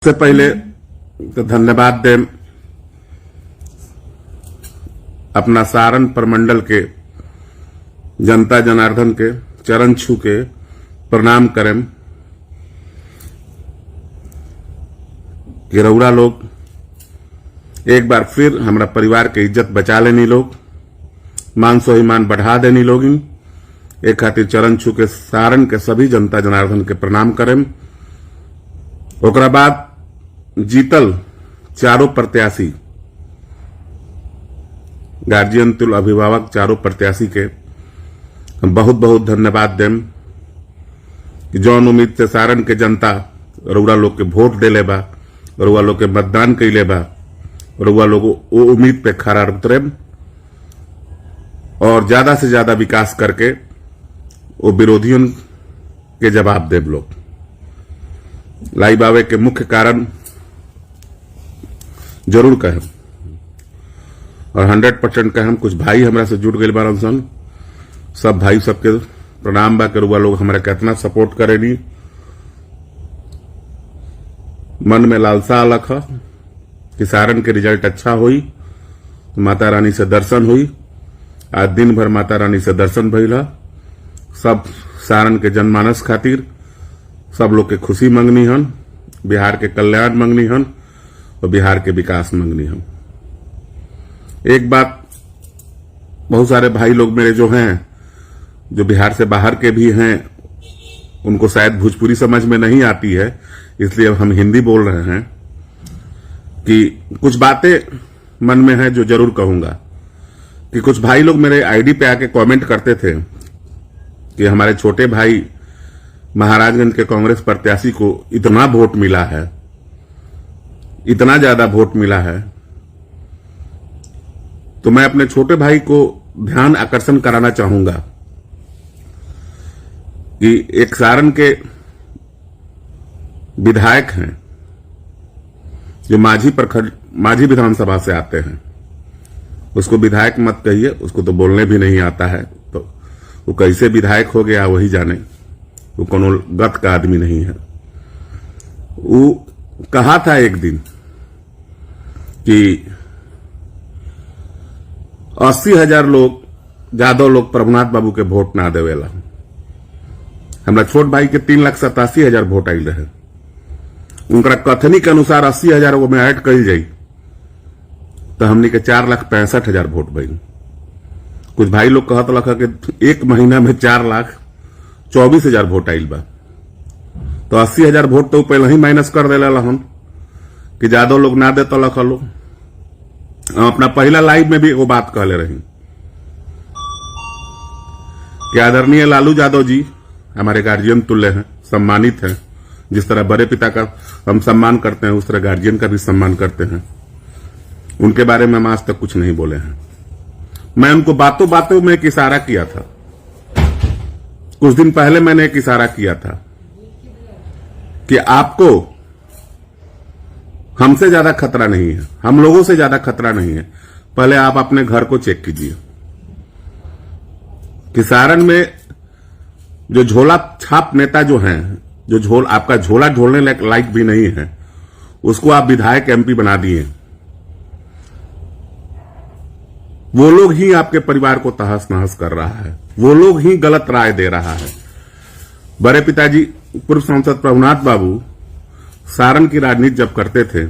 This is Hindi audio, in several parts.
सबसे पहले तो धन्यवाद दें अपना सारण प्रमंडल के जनता जनार्दन के चरण छू के प्रणाम करें कि रउरा लोग एक बार फिर हमारा परिवार के इज्जत बचा लेनी लोग, मान स्वाभिमान बढ़ा देनी लोग। एक खातिर चरण छू के सारण के सभी जनता जनार्दन के प्रणाम करें। ओकरा बाद जीतल चारों प्रत्याशी गार्जियन तुल अभिभावक चारों प्रत्याशी के हम बहुत बहुत धन्यवाद दें कि जौन उम्मीद से सारण के जनता रउरा लोग के वोट देले बा, रउरा लोग के मतदान कैले बा, रउरा लोग वो उम्मीद पे खरा उतरे और ज्यादा से ज्यादा विकास करके वो विरोधियों के जवाब देव लोग। लाइव आवे के मुख्य कारण जरूर कहें और 100% कहें। कुछ भाई हमरा से जुड़ गए बारन सन, सब भाई सबके प्रणाम बा के रुआ लोग हमारा कितना सपोर्ट करेनी। मन में लालसा अलग है कि सारण के रिजल्ट अच्छा हुई, माता रानी से दर्शन हुई। आज दिन भर माता रानी से दर्शन भइल है। सब सारण के जनमानस खातिर सब लोग के खुशी मंगनी हन, बिहार के कल्याण मंगनी हन और बिहार के विकास मंगनी हन। एक बात, बहुत सारे भाई लोग मेरे जो हैं, जो बिहार से बाहर के भी हैं, उनको शायद भोजपुरी समझ में नहीं आती है, इसलिए अब हम हिंदी बोल रहे हैं कि कुछ बातें मन में है जो जरूर कहूंगा। कि कुछ भाई लोग मेरे आईडी पे आके कमेंट करते थे कि हमारे छोटे भाई महाराजगंज के कांग्रेस प्रत्याशी को इतना वोट मिला है, इतना ज्यादा वोट मिला है। तो मैं अपने छोटे भाई को ध्यान आकर्षण कराना चाहूंगा कि एक सारण के विधायक हैं जो माझी विधानसभा से आते हैं। उसको विधायक मत कहिए, उसको तो बोलने भी नहीं आता है, तो वो कैसे विधायक हो गया वही जाने। वो कोनो गत का आदमी नहीं है। वो कहा था एक दिन कि 80,000 लोग, जादव लोग प्रभुनाथ बाबू के वोट ना देवेला। हमरा छोट भाई के 3,87,000 वोट आयल रहे। उनका कथनी के अनुसार 80,000 वो में ऐड कल जाई तो हमने के 4,65,000 वोट भइल। कुछ भाई लोग कहत लखा कि एक महीना में 4,24,000 वोट आयल बा। तो 80,000 वोट तो पहले ही माइनस कर देला हन कि जादव लोग ना दे तो लखा लो। अपना पहला लाइव में भी वो बात कहले रही कि आदरणीय लालू यादव जी हमारे गार्जियन तुल्य हैं, सम्मानित हैं। जिस तरह बड़े पिता का हम सम्मान करते हैं, उस तरह गार्जियन का भी सम्मान करते हैं। उनके बारे में हम आज तक कुछ नहीं बोले हैं। मैं उनको बातों बातों में एक इशारा किया था। कुछ दिन पहले मैंने एक इशारा किया था कि आपको हमसे ज्यादा खतरा नहीं है, हम लोगों से ज्यादा खतरा नहीं है। पहले आप अपने घर को चेक कीजिए कि सारण में जो झोला छाप नेता जो हैं, जो आपका झोला झोलने लायक भी नहीं है, उसको आप विधायक एमपी बना दिए। वो लोग ही आपके परिवार को तहस नहस कर रहा है, वो लोग ही गलत राय दे रहा है। बड़े पिताजी पूर्व सांसद प्रभुनाथ बाबू सारण की राजनीति जब करते थे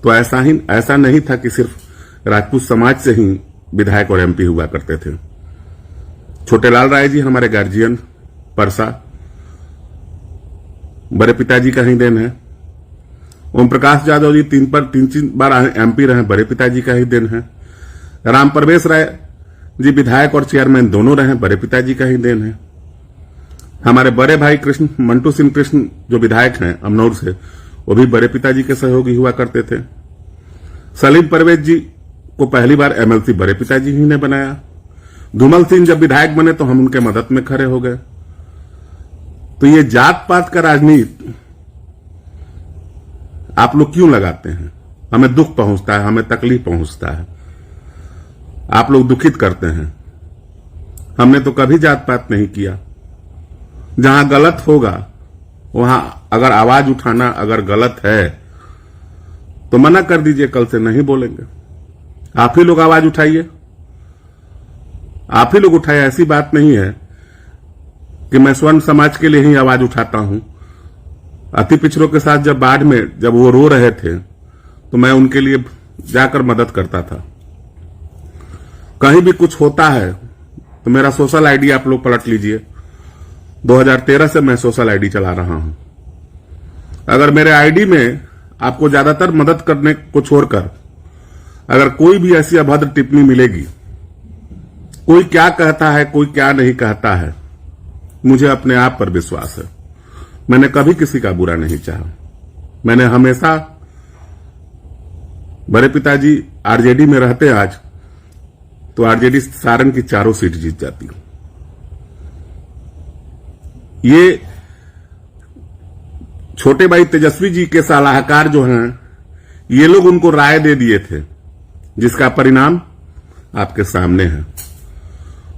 तो ऐसा नहीं था कि सिर्फ राजपूत समाज से ही विधायक और एमपी हुआ करते थे। छोटे लाल राय जी हमारे गार्जियन परसा, बड़े पिताजी का ही देन है। ओम प्रकाश यादव जी 3 बार एमपी रहे, बड़े पिताजी का ही देन है। राम प्रवेश राय जी विधायक और चेयरमैन दोनों रहे, बड़े पिताजी का ही देन है। हमारे बड़े भाई मंटू सिंह कृष्ण जो विधायक हैं अमनौर से, वो भी बड़े पिताजी के सहयोगी हुआ करते थे। सलीम परवेज जी को पहली बार एमएलसी बड़े पिताजी ही ने बनाया। धूमल सिंह जब विधायक बने तो हम उनके मदद में खड़े हो गए। तो ये जात पात का राजनीति आप लोग क्यों लगाते हैं? हमें दुख पहुंचता है, हमें तकलीफ पहुंचता है, आप लोग दुखित करते हैं। हमने तो कभी जात पात नहीं किया। जहां गलत होगा वहां अगर आवाज उठाना अगर गलत है तो मना कर दीजिए, कल से नहीं बोलेंगे। आप ही लोग आवाज उठाइए, आप ही लोग उठाइए। ऐसी बात नहीं है कि मैं स्वर्ण समाज के लिए ही आवाज उठाता हूं। अति पिछड़ों के साथ जब बाढ़ में जब वो रो रहे थे तो मैं उनके लिए जाकर मदद करता था। कहीं भी कुछ होता है तो मेरा सोशल आईडी आप लोग पलट लीजिए। 2013 से मैं सोशल आईडी चला रहा हूं। अगर मेरे आईडी में आपको ज्यादातर मदद करने को छोड़कर अगर कोई भी ऐसी अभद्र टिप्पणी मिलेगी, कोई क्या कहता है कोई क्या नहीं कहता है, मुझे अपने आप पर विश्वास है। मैंने कभी किसी का बुरा नहीं चाहा। मैंने हमेशा, बड़े पिताजी आरजेडी में रहते आज तो आरजेडी सारण की चारों सीट जीत जाती। ये छोटे भाई तेजस्वी जी के सलाहकार जो हैं, ये लोग उनको राय दे दिए थे, जिसका परिणाम आपके सामने है।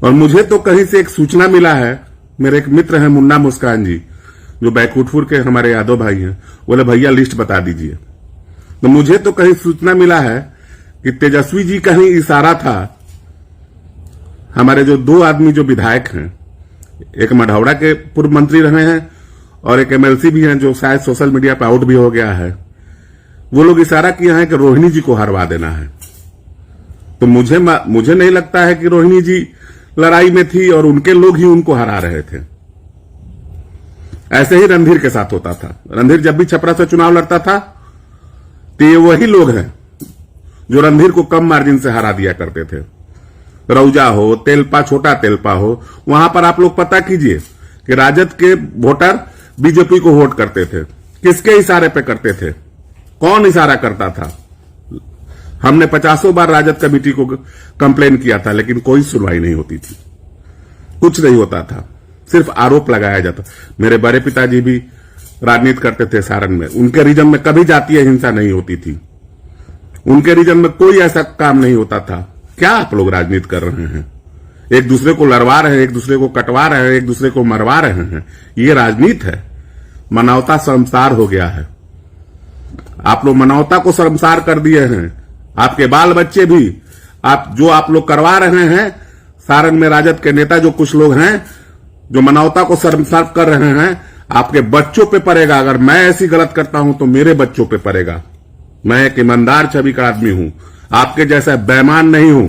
और मुझे तो कहीं से एक सूचना मिला है, मेरे एक मित्र हैं मुन्ना मुस्कान जी, जो बैकुंठपुर के हमारे यादव भाई हैं, बोले भैया लिस्ट बता दीजिए। तो मुझे तो कहीं सूचना मिला है कि तेजस्वी जी का ही इशारा था। हमारे जो दो आदमी जो विधायक हैं, एक मढ़ौरा के पूर्व मंत्री रहे हैं और एक एमएलसी भी हैं जो शायद सोशल मीडिया पर आउट भी हो गया है, वो लोग इशारा किया है कि रोहिणी जी को हरवा देना है। तो मुझे नहीं लगता है कि रोहिणी जी लड़ाई में थी और उनके लोग ही उनको हरा रहे थे। ऐसे ही रणधीर के साथ होता था। रणधीर जब भी छपरा से चुनाव लड़ता था तो ये वही लोग हैं जो रणधीर को कम मार्जिन से हरा दिया करते थे। रौजा हो, तेलपा, छोटा तेलपा हो, वहां पर आप लोग पता कीजिए कि राजद के वोटर बीजेपी को वोट करते थे। किसके इशारे पे करते थे? कौन इशारा करता था? हमने 50 बार राजद कमेटी को कंप्लेन किया था, लेकिन कोई सुनवाई नहीं होती थी, कुछ नहीं होता था, सिर्फ आरोप लगाया जाता। मेरे बड़े पिताजी भी राजनीति करते थे सारण में। उनके रीजन में कभी जातीय हिंसा नहीं होती थी, उनके रीजन में कोई ऐसा काम नहीं होता था। क्या आप लोग राजनीति कर रहे हैं? एक दूसरे को लड़वा रहे हैं, एक दूसरे को कटवा रहे हैं, एक दूसरे को मरवा रहे हैं। ये राजनीति है। मानवता शर्मसार हो गया है। आप लोग मानवता को शर्मसार कर दिए हैं। आपके बाल बच्चे भी आप लोग करवा रहे हैं। सारण में राजद के नेता जो कुछ लोग हैं जो मानवता को शर्मसार कर रहे हैं, आपके बच्चों पे पड़ेगा। अगर मैं ऐसी गलत करता हूं तो मेरे बच्चों पे पड़ेगा। मैं एक ईमानदार छवि का आदमी हूं, आपके जैसा बेईमान नहीं हूं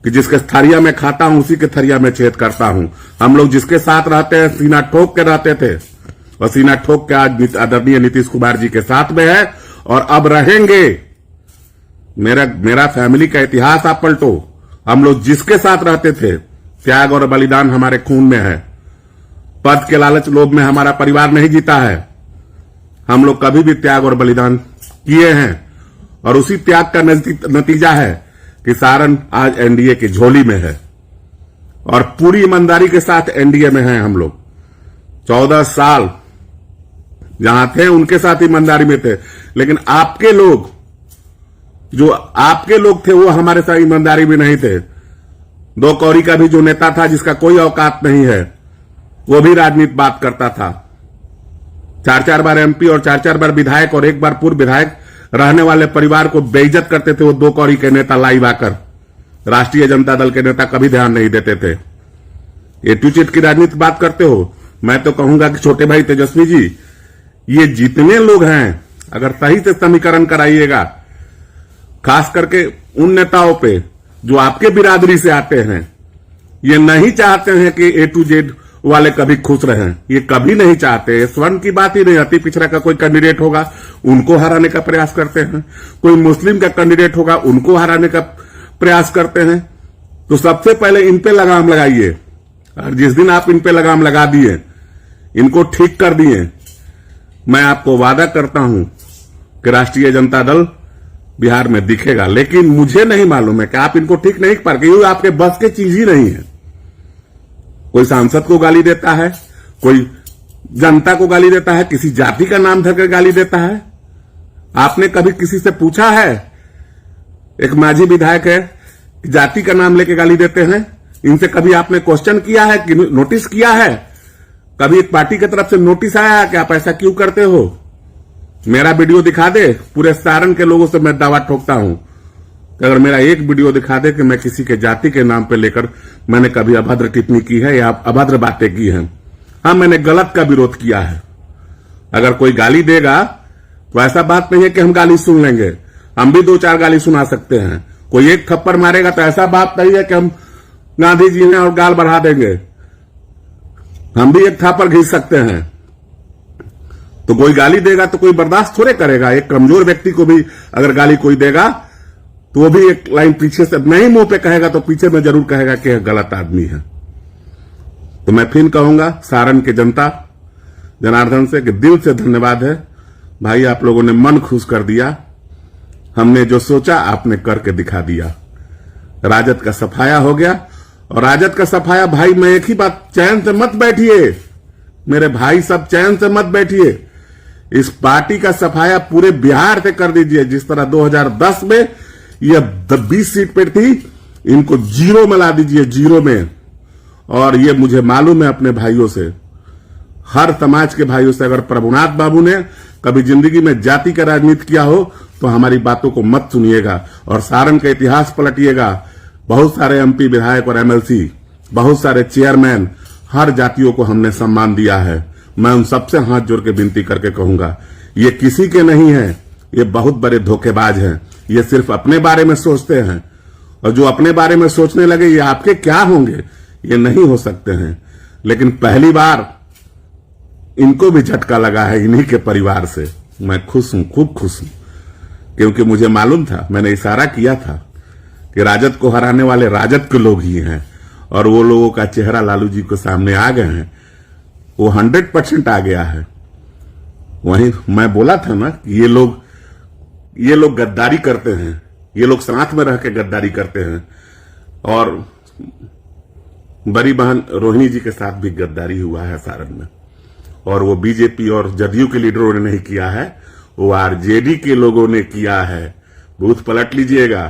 कि जिसके थरिया में खाता हूं उसी के थरिया में छेद करता हूं। हम लोग जिसके साथ रहते हैं सीना ठोक के रहते थे और सीना ठोक के आज आदरणीय नीतीश कुमार जी के साथ में है और अब रहेंगे। मेरा फैमिली का इतिहास आप पलटो। हम लोग जिसके साथ रहते थे, त्याग और बलिदान हमारे खून में है। पद के लालच लोभ में हमारा परिवार नहीं जीता है। हम लोग कभी भी त्याग और बलिदान किए हैं और उसी त्याग का नतीजा है कि सारण आज एनडीए की झोली में है और पूरी ईमानदारी के साथ एनडीए में हैं हम लोग। 14 साल जहां थे उनके साथ ईमानदारी में थे, लेकिन आपके लोग जो आपके लोग थे वो हमारे साथ ईमानदारी में नहीं थे। 2 कौड़ी का भी जो नेता था जिसका कोई औकात नहीं है, वो भी राजनीति बात करता था। 4-4 बार एमपी और 4-4 बार विधायक और 1 बार पूर्व विधायक रहने वाले परिवार को बेइज्जत करते थे वो 2 कौड़ी के नेता लाइव आकर। राष्ट्रीय जनता दल के नेता कभी ध्यान नहीं देते थे। ये टूचिट की राजनीति बात करते हो। मैं तो कहूंगा कि छोटे भाई तेजस्वी जी, ये जितने लोग हैं अगर सही से समीकरण कराइएगा, खास करके उन नेताओं पे जो आपके बिरादरी से आते हैं, ये नहीं चाहते हैं कि A to Z वाले कभी खुश रहें। ये कभी नहीं चाहते। स्वर्ण की बात ही नहीं। अति पिछड़ा का कोई कैंडिडेट होगा उनको हराने का प्रयास करते हैं, कोई मुस्लिम का कैंडिडेट होगा उनको हराने का प्रयास करते हैं। तो सबसे पहले इन पे लगाम लगाइए और जिस दिन आप इन पे लगाम लगा दिए, इनको ठीक कर दिए, मैं आपको वादा करता हूं कि राष्ट्रीय जनता दल बिहार में दिखेगा। लेकिन मुझे नहीं मालूम है कि आप इनको ठीक नहीं कर पाएंगे। ये आपके बस की चीज ही नहीं है। कोई सांसद को गाली देता है, कोई जनता को गाली देता है, किसी जाति का नाम धरकर गाली देता है। आपने कभी किसी से पूछा है? एक मांझी विधायक है, जाति का नाम लेके गाली देते हैं। इनसे कभी आपने क्वेश्चन किया है कि नोटिस किया है कभी एक पार्टी की तरफ से नोटिस आया कि आप ऐसा क्यों करते हो? मेरा वीडियो दिखा दे, पूरे सारण के लोगों से मैं दावा ठोकता हूं कि अगर मेरा एक वीडियो दिखा दे कि मैं किसी के जाति के नाम पे लेकर मैंने कभी अभद्र टिप्पणी की है या अभद्र बातें की हैं। हाँ, मैंने गलत का विरोध किया है। अगर कोई गाली देगा तो ऐसा बात नहीं है कि हम गाली सुन लेंगे, हम भी 2-4 गाली सुना सकते हैं। कोई एक थप्पड़ मारेगा तो ऐसा बात नहीं है कि हम गांधी जी हैं और गाल बढ़ा देंगे, हम भी एक थापर घींच सकते हैं। तो कोई गाली देगा तो कोई बर्दाश्त थोड़े करेगा। एक कमजोर व्यक्ति को भी अगर गाली कोई देगा तो वो भी एक लाइन पीछे से नहीं मुंह पे कहेगा तो पीछे में जरूर कहेगा कि यह गलत आदमी है। तो मैं फिर कहूंगा सारण के जनता जनार्दन से कि दिल से धन्यवाद है भाई, आप लोगों ने मन खुश कर दिया। हमने जो सोचा आपने करके दिखा दिया। राजद का सफाया हो गया। और राजद का सफाया भाई, मैं एक ही बात, चैन से मत बैठिए मेरे भाई, सब चैन से मत बैठिए। इस पार्टी का सफाया पूरे बिहार से कर दीजिए। जिस तरह 2010 में यह 20 सीट पर थी, इनको 0 में ला दीजिए, 0 में। और ये मुझे मालूम है अपने भाइयों से, हर समाज के भाइयों से, अगर प्रभुनाथ बाबू ने कभी जिंदगी में जाति का राजनीति किया हो तो हमारी बातों को मत सुनिएगा और सारण का इतिहास पलटिएगा। बहुत सारे एमपी विधायक और एमएलसी, बहुत सारे चेयरमैन, हर जातियों को हमने सम्मान दिया है। मैं उन सबसे हाथ जोड़ के विनती करके कहूंगा, ये किसी के नहीं है, ये बहुत बड़े धोखेबाज हैं। ये सिर्फ अपने बारे में सोचते हैं और जो अपने बारे में सोचने लगे ये आपके क्या होंगे, ये नहीं हो सकते हैं। लेकिन पहली बार इनको भी झटका लगा है इन्हीं के परिवार से। मैं खुश हूं, खूब खुश हूं, क्योंकि मुझे मालूम था, मैंने इशारा किया था कि राजद को हराने वाले राजद के लोग ही हैं। और वो लोगों का चेहरा लालू जी को सामने आ गए हैं, वो 100% आ गया है। वहीं मैं बोला था ना, ये लोग गद्दारी करते हैं, ये लोग साथ में रह के गद्दारी करते हैं। और बड़ी बहन रोहिणी जी के साथ भी गद्दारी हुआ है सारण में। और वो बीजेपी और जदयू के लीडरों ने नहीं किया है, वो आरजेडी के लोगों ने किया है। बूथ पलट लीजिएगा,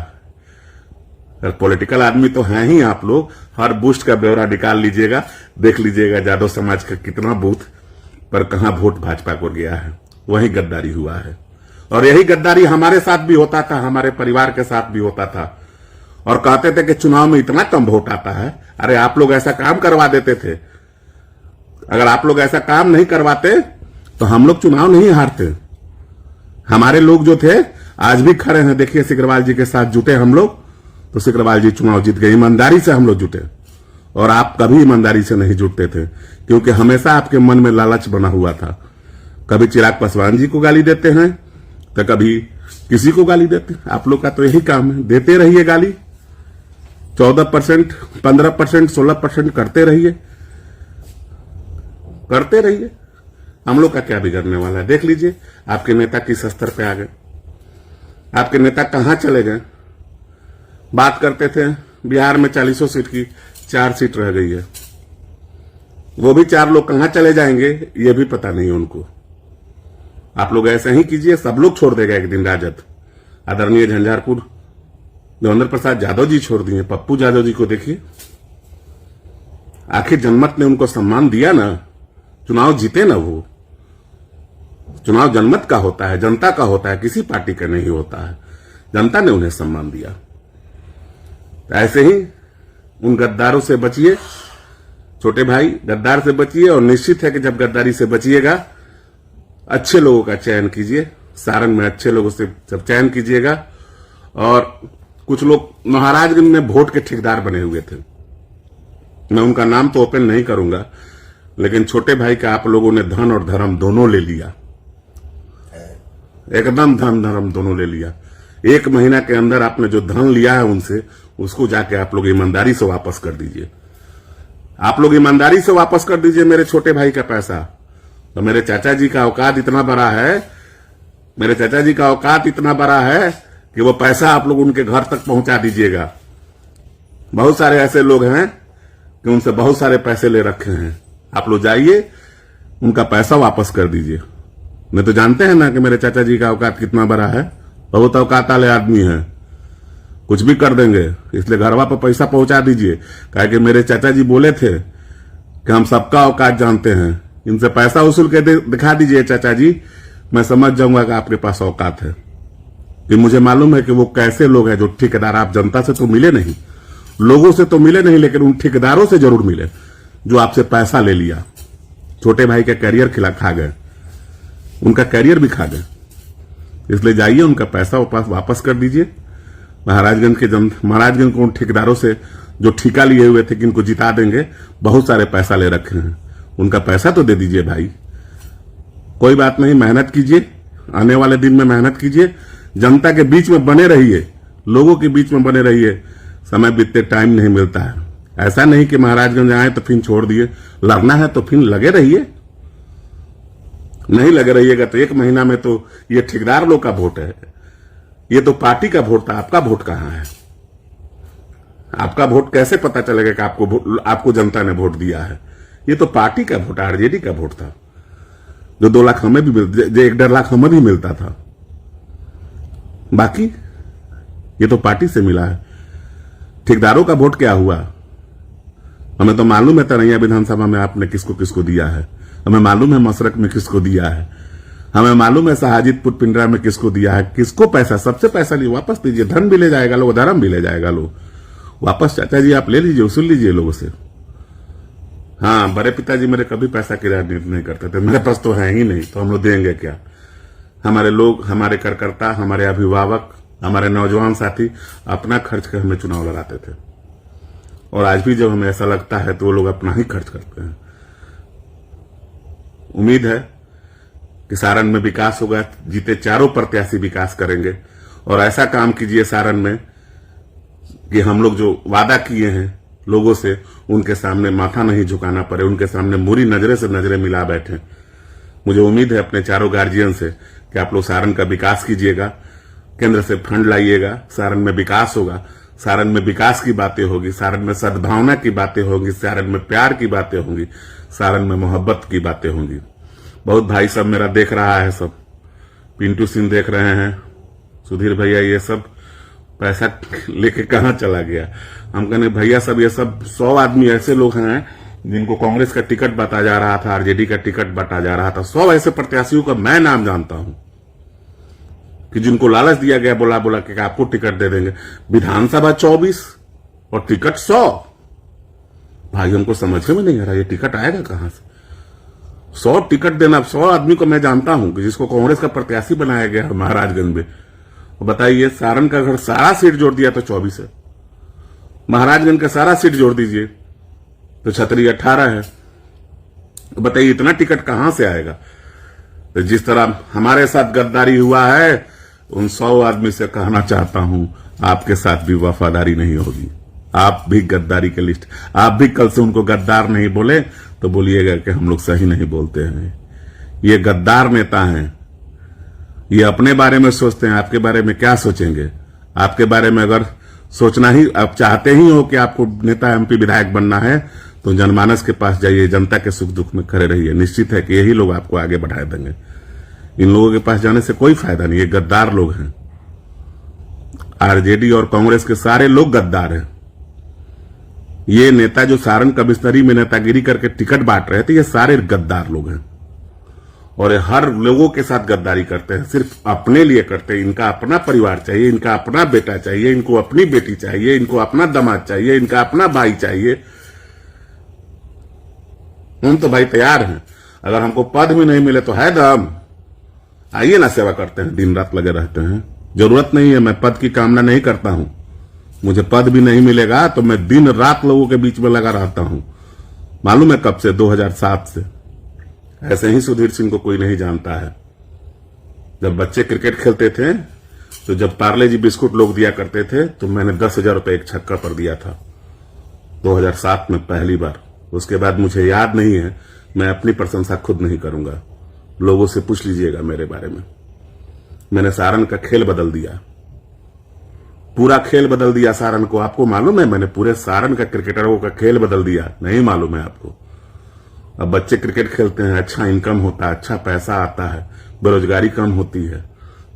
पॉलिटिकल आदमी तो हैं ही आप लोग। हर बूथ का ब्यौरा निकाल लीजिएगा, देख लीजिएगा जादव समाज का कितना बूथ पर कहां वोट भाजपा को गया है। वही गद्दारी हुआ है। और यही गद्दारी हमारे साथ भी होता था, हमारे परिवार के साथ भी होता था। और कहते थे कि चुनाव में इतना कम वोट आता है। अरे आप लोग ऐसा काम करवा देते थे। अगर आप लोग ऐसा काम नहीं करवाते तो हम लोग चुनाव नहीं हारते। हमारे लोग जो थे आज भी खड़े हैं। देखिए सिकरवाल जी के साथ जुटे हम लोग तो सिकरवाल जी चुनाव जीत गए। ईमानदारी से हम लोग जुटे और आप कभी ईमानदारी से नहीं जुटते थे, क्योंकि हमेशा आपके मन में लालच बना हुआ था। कभी चिराग पासवान जी को गाली देते हैं तो कभी किसी को गाली देते हैं। आप लोग का तो यही काम है, देते रहिए गाली। 14%, 15%, 16% करते रहिए। हम लोग का क्या बिगड़ने वाला है? देख लीजिए आपके नेता किस स्तर पे आ गए। आपके नेता कहां चले गए? बात करते थे बिहार में 40 सीट की 4 सीट रह गई है। वो भी 4 लोग कहां चले जाएंगे ये भी पता नहीं उनको। आप लोग ऐसे ही कीजिए, सब लोग छोड़ देगा एक दिन राजद। आदरणीय झंझारपुर देवेंद्र प्रसाद यादव जी छोड़ दिए, पप्पू यादव जी को देखिए। आखिर जनमत ने उनको सम्मान दिया ना, चुनाव जीते ना। वो चुनाव जनमत का होता है, जनता का होता है, किसी पार्टी का नहीं होता है। जनता ने उन्हें सम्मान दिया। ऐसे ही उन गद्दारों से बचिए छोटे भाई, गद्दार से बचिए। और निश्चित है कि जब गद्दारी से बचिएगा, अच्छे लोगों का चयन कीजिए। सारण में अच्छे लोगों से जब चयन कीजिएगा। और कुछ लोग महाराजगंज में वोट के ठेकेदार बने हुए थे, मैं उनका नाम तो ओपन नहीं करूंगा, लेकिन छोटे भाई का आप लोगों ने धन और धर्म दोनों ले लिया। एकदम धन धर्म दोनों ले लिया। 1 महीना के अंदर आपने जो धन लिया है उनसे, उसको जाके आप लोग ईमानदारी से वापस कर दीजिए। आप लोग ईमानदारी से वापस कर दीजिए मेरे छोटे भाई का पैसा। तो मेरे चाचा जी का औकात इतना बड़ा है, मेरे चाचा जी का औकात इतना बड़ा है कि वो पैसा आप लोग उनके घर तक पहुंचा दीजिएगा। बहुत सारे ऐसे लोग हैं कि उनसे बहुत सारे पैसे ले रखे हैं। आप लोग जाइए, उनका पैसा वापस कर दीजिए। नहीं तो जानते हैं ना कि मेरे चाचा जी का औकात कितना बड़ा है। बहुत औकात वाले आदमी हैं, कुछ भी कर देंगे। इसलिए घरवा पर पैसा पहुंचा दीजिए। कहा कि मेरे चाचा जी बोले थे कि हम सबका औकात जानते हैं। इनसे पैसा वसूल के दिखा दीजिए चाचा जी, मैं समझ जाऊंगा कि आपके पास औकात है। कि मुझे मालूम है कि वो कैसे लोग हैं जो ठेकेदार, आप जनता से तो मिले नहीं, लोगों से तो मिले नहीं, लेकिन उन ठेकेदारों से जरूर मिले जो आपसे पैसा ले लिया, छोटे भाई का कैरियर खा गए, उनका कैरियर भी खा गए। इसलिए जाइए, उनका पैसा वापस कर दीजिए। महाराजगंज को उन ठेकेदारों से जो ठेका लिए हुए थे कि इनको जिता देंगे, बहुत सारे पैसा ले रखे हैं, उनका पैसा तो दे दीजिए भाई। कोई बात नहीं, मेहनत कीजिए, आने वाले दिन में मेहनत कीजिए, जनता के बीच में बने रहिए, लोगों के बीच में बने रहिए। समय बीतते टाइम नहीं मिलता है। ऐसा नहीं कि महाराजगंज आए तो फिर छोड़ दिए, लड़ना है तो फिर लगे रहिए। नहीं लगे रहिएगा तो 1 महीना में तो ये ठेकेदार लोग का वोट है, ये तो पार्टी का वोट था। आपका वोट कहां है? आपका वोट कैसे पता चलेगा कि आपको जनता ने वोट दिया है? ये तो पार्टी का वोट, आरजेडी का वोट था, जो 2 लाख हमें भी जो 1.5 लाख हमें भी मिलता था। बाकी ये तो पार्टी से मिला है। ठेकेदारों का वोट क्या हुआ? हमें तो मालूम है तरैया विधानसभा में आपने किसको किसको दिया है, हमें मालूम है मसरक में किसको दिया है, हमें मालूम है शाहजीतपुर पिंडरा में किसको दिया है, किसको पैसा, सबसे पैसा लिए वापस दीजिए। धन भी ले जाएगा लोग, धर्म भी ले जाएगा लोग, वापस चाचा जी आप ले लीजिए, वसूल लीजिए लोगों से। हाँ, बड़े पिताजी मेरे कभी पैसा की राजनीति नहीं करते थे, मेरे पास तो है ही नहीं, तो हम लोग देंगे क्या? हमारे लोग, हमारे कार्यकर्ता, हमारे अभिभावक, हमारे नौजवान साथी अपना खर्च कर हमें चुनाव लड़ाते थे, और आज भी जब हमें ऐसा लगता है तो वो लोग अपना ही खर्च करते हैं। उम्मीद है कि सारण में विकास होगा, जीते चारों प्रत्याशी विकास करेंगे, और ऐसा काम कीजिए सारण में कि हम लोग जो वादा किए हैं लोगों से, उनके सामने माथा नहीं झुकाना पड़े, उनके सामने बुरी नजरे से नजरें मिला बैठे। मुझे उम्मीद है अपने चारों गार्जियन से कि आप लोग सारण का विकास कीजिएगा, केंद्र से फंड लाइएगा, सारण में विकास होगा, सारण में विकास की बातें होगी, सारण में सद्भावना की बातें होंगी, सारण में प्यार की बातें होंगी, सारण में मोहब्बत की बातें होंगी। बहुत भाई सब मेरा देख रहा है, सब पिंटू सिंह देख रहे हैं, सुधीर भैया, ये सब पैसा लेके कहां चला गया? हम कहने भैया सब, ये सब 100 आदमी ऐसे लोग हैं जिनको कांग्रेस का टिकट बांटा जा रहा था, आरजेडी का टिकट बांटा जा रहा था। 100 ऐसे प्रत्याशियों का मैं नाम जानता हूं कि जिनको लालच दिया गया, बोला बोला कि आपको टिकट दे देंगे। विधानसभा 24 और टिकट 100। भाई हमको समझ में नहीं आ रहा, ये टिकट आएगा कहां से? 100 टिकट देना, 100 आदमी को मैं जानता हूं कि जिसको कांग्रेस का प्रत्याशी बनाया गया महाराजगंज में। बताइए, सारण का अगर सारा सीट जोड़ दिया तो 24 है, महाराजगंज का सारा सीट जोड़ दीजिए तो छतरी 18 है। बताइए इतना टिकट कहां से आएगा? तो जिस तरह हमारे साथ गद्दारी हुआ है, उन 100 आदमी से कहना चाहता हूं, आपके साथ भी वफादारी नहीं होगी। आप भी गद्दारी के लिस्ट, आप भी कल से उनको गद्दार नहीं बोले तो बोलिएगा कि हम लोग सही नहीं बोलते हैं। ये गद्दार नेता हैं, ये अपने बारे में सोचते हैं, आपके बारे में क्या सोचेंगे? आपके बारे में अगर सोचना ही आप चाहते ही हो कि आपको नेता, एमपी, विधायक बनना है, तो जनमानस के पास जाइए, जनता के सुख दुख में खड़े रहिए। निश्चित है कि यही लोग आपको आगे बढ़ा देंगे। इन लोगों के पास जाने से कोई फायदा नहीं, ये गद्दार लोग हैं। आरजेडी और कांग्रेस के सारे लोग गद्दार हैं। ये नेता जो सारण कमिश्नरी में नेतागिरी करके टिकट बांट रहे थे, ये सारे गद्दार लोग हैं, और ये हर लोगों के साथ गद्दारी करते हैं, सिर्फ अपने लिए करते हैं। इनका अपना परिवार चाहिए, इनका अपना बेटा चाहिए, इनको अपनी बेटी चाहिए, इनको अपना दामाद चाहिए, इनका अपना भाई चाहिए। हम तो भाई तैयार हैं, अगर हमको पद भी नहीं मिले तो है दम, आइए ना, सेवा करते हैं, दिन रात लगे रहते हैं। जरूरत नहीं है, मैं पद की कामना नहीं करता हूं, मुझे पद भी नहीं मिलेगा तो मैं दिन रात लोगों के बीच में लगा रहता हूं। मालूम है कब से? 2007 से। ऐसे ही सुधीर सिंह को कोई नहीं जानता है। जब बच्चे क्रिकेट खेलते थे तो जब पार्ले जी बिस्कुट लोग दिया करते थे तो मैंने 10,000 रुपए एक छक्का पर दिया था 2007 में पहली बार। उसके बाद मुझे याद नहीं है, मैं अपनी प्रशंसा खुद नहीं करूंगा, लोगों से पूछ लीजिएगा मेरे बारे में। मैंने सारण का खेल बदल दिया, पूरा खेल बदल दिया सारण को। आपको मालूम है मैंने पूरे सारण का क्रिकेटरों का खेल बदल दिया? नहीं मालूम है आपको? अब बच्चे क्रिकेट खेलते हैं, अच्छा इनकम होता है, अच्छा पैसा आता है, बेरोजगारी कम होती है।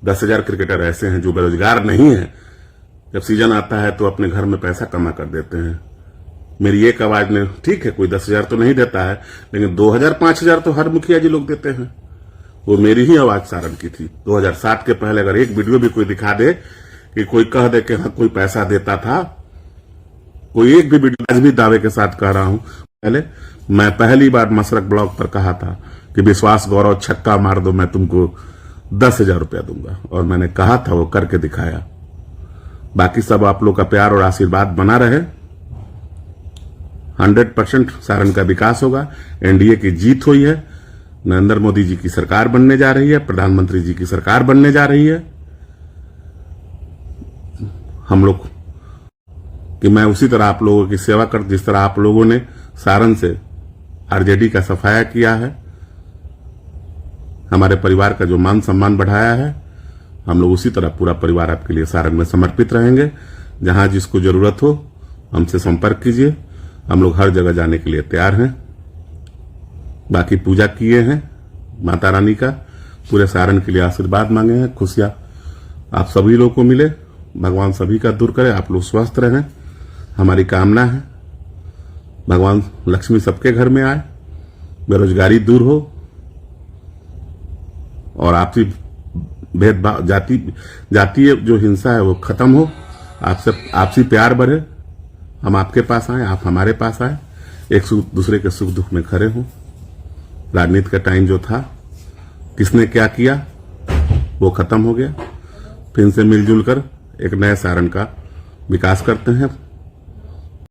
10,000 क्रिकेटर ऐसे हैं जो बेरोजगार नहीं है, जब सीजन आता है तो अपने घर में पैसा कमा कर देते हैं। मेरी एक आवाज ने, ठीक है कोई 10,000 तो नहीं देता है, लेकिन 2,000 5,000 तो हर मुखिया जी लोग देते हैं। वो मेरी ही आवाज सारण की थी। 2007 के पहले अगर एक वीडियो भी कोई दिखा दे कि कोई कह दे कि हाँ कोई पैसा देता था, कोई एक भी वीडियो, आज भी दावे के साथ कह रहा हूं, पहले मैं पहली बार मसरक ब्लॉग पर कहा था कि विश्वास गौरव छक्का मार दो मैं तुमको 10,000 रुपया दूंगा, और मैंने कहा था, वो करके दिखाया। बाकी सब आप लोग का प्यार और आशीर्वाद बना रहे। 100% सारण का विकास होगा। एनडीए की जीत हुई है। नरेंद्र मोदी जी की सरकार बनने जा रही है, प्रधानमंत्री जी की सरकार बनने जा रही है। हम लोग कि मैं उसी तरह आप लोगों की सेवा कर, जिस तरह आप लोगों ने सारण से आरजेडी का सफाया किया है, हमारे परिवार का जो मान सम्मान बढ़ाया है, हम लोग उसी तरह पूरा परिवार आपके लिए सारण में समर्पित रहेंगे। जहां जिसको जरूरत हो हमसे संपर्क कीजिए। हम लोग हर जगह जाने के लिए तैयार हैं। बाकी पूजा किए हैं माता रानी का, पूरे सारण के लिए आशीर्वाद मांगे हैं। खुशियां आप सभी लोगों को मिले, भगवान सभी का दूर करे, आप लोग स्वस्थ रहें, हमारी कामना है। भगवान लक्ष्मी सबके घर में आए, बेरोजगारी दूर हो, और आपसी भेदभाव, जातीय जो हिंसा है वो खत्म हो, आपसी प्यार बढ़े। हम आपके पास आए, आप हमारे पास आए, एक दूसरे के सुख दुख में खड़े हों। राजनीति का टाइम जो था, किसने क्या किया वो खत्म हो गया। फिर से मिलजुल कर एक नए सारण का विकास करते हैं।